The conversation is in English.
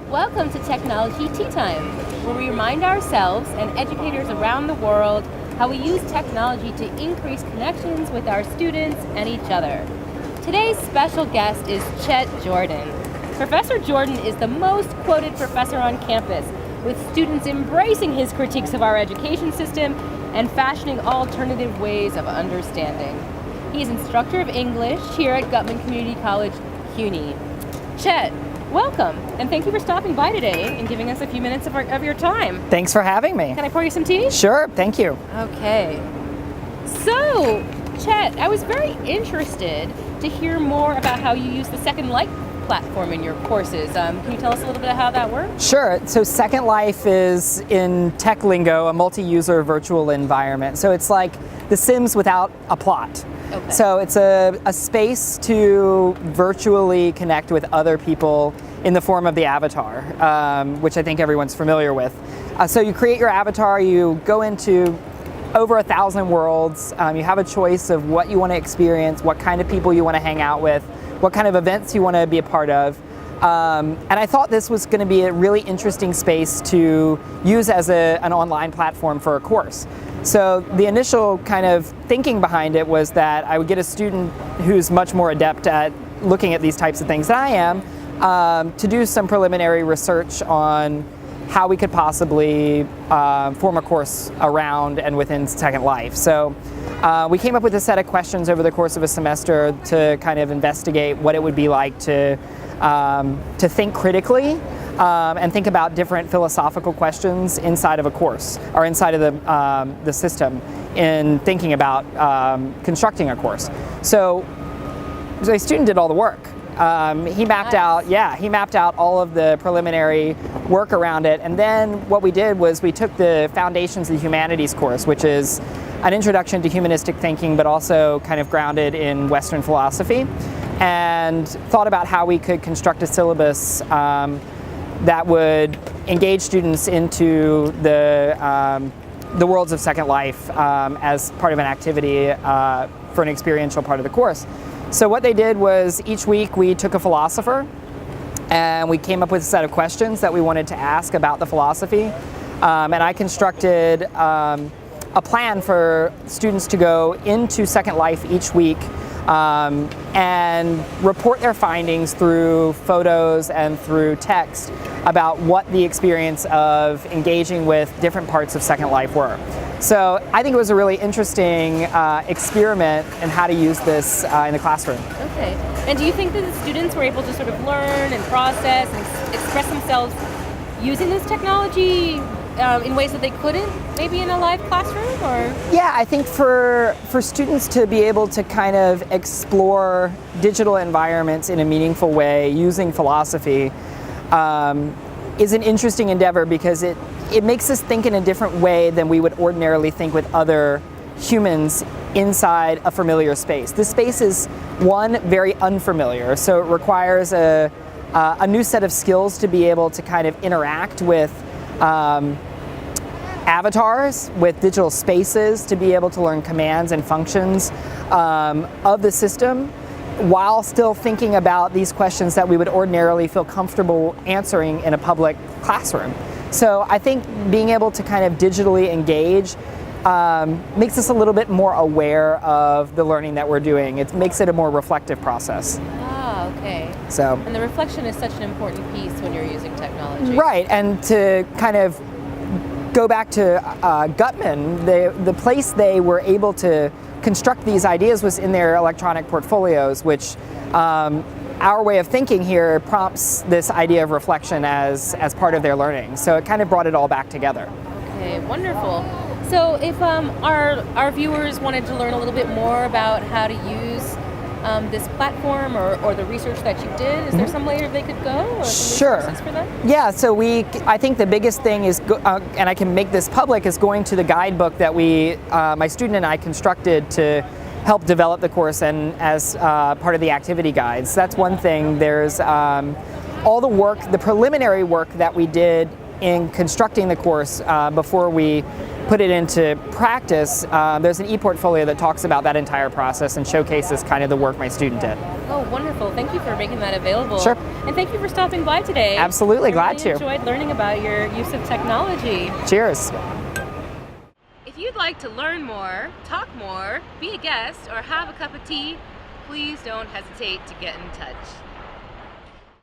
Welcome to Technology Teatime, where we remind ourselves and educators around the world how we use technology to increase connections with our students and each other. Today's special guest is Chet Jordan. Professor Jordan is the most quoted professor on campus, with students embracing his critiques of our education system and fashioning alternative ways of understanding. He is instructor of English here at Gutman Community College, CUNY. Chet, welcome, and thank you for stopping by today and giving us a few minutes of your time. Thanks for having me. Can I pour you some tea? Sure, thank you. Okay. So, Chet, I was very interested to hear more about how you use the Second Life platform in your courses. Can you tell us a little bit of how that works? Sure. So Second Life is, in tech lingo, a multi-user virtual environment. So it's like The Sims without a plot. Okay. So it's a space to virtually connect with other people in the form of the avatar, which I think everyone's familiar with. So you create your avatar, you go into over 1,000 worlds, you have a choice of what you want to experience, what kind of people you want to hang out with, what kind of events you want to be a part of. And I thought this was going to be a really interesting space to use as an online platform for a course. So the initial kind of thinking behind it was that I would get a student who's much more adept at looking at these types of things than I am, to do some preliminary research on how we could possibly form a course around and within Second Life. So we came up with a set of questions over the course of a semester to kind of investigate what it would be like to think critically and think about different philosophical questions inside of a course or inside of the system in thinking about constructing a course. So the student did all the work. He mapped out all of the preliminary work around it, and then what we did was we took the Foundations of the Humanities course, which is an introduction to humanistic thinking, but also kind of grounded in Western philosophy, and thought about how we could construct a syllabus that would engage students into the worlds of Second Life as part of an activity for an experiential part of the course. So what they did was each week we took a philosopher and we came up with a set of questions that we wanted to ask about the philosophy. And I constructed a plan for students to go into Second Life each week and report their findings through photos and through text about what the experience of engaging with different parts of Second Life were. So I think it was a really interesting experiment in how to use this in the classroom. Okay. And do you think that the students were able to sort of learn and process and express themselves using this technology in ways that they couldn't maybe in a live classroom? Or? Yeah, I think for students to be able to kind of explore digital environments in a meaningful way using philosophy is an interesting endeavor because it makes us think in a different way than we would ordinarily think with other humans inside a familiar space. This space is, one, very unfamiliar, so it requires a new set of skills to be able to kind of interact with avatars, with digital spaces, to be able to learn commands and functions of the system, while still thinking about these questions that we would ordinarily feel comfortable answering in a public classroom. So I think being able to kind of digitally engage makes us a little bit more aware of the learning that we're doing. It makes it a more reflective process. Ah, okay. So, and the reflection is such an important piece when you're using technology. Right, and to kind of go back to Gutman, the place they were able to construct these ideas was in their electronic portfolios, which our way of thinking here prompts this idea of reflection as part of their learning. So it kind of brought it all back together. Okay, wonderful. So if our viewers wanted to learn a little bit more about how to use this platform or the research that you did, is there some way they could go or some resources for them? Yeah, so I think the biggest thing is, and I can make this public, is going to the guidebook that my student and I constructed to help develop the course and as part of the activity guides. That's one thing. There's all the work, the preliminary work that we did in constructing the course before we put it into practice, there's an e-portfolio that talks about that entire process and showcases kind of the work my student did. Oh, wonderful. Thank you for making that available. Sure. And thank you for stopping by today. Absolutely, glad to. I really enjoyed learning about your use of technology. Cheers. If you'd like to learn more, talk more, be a guest, or have a cup of tea, please don't hesitate to get in touch.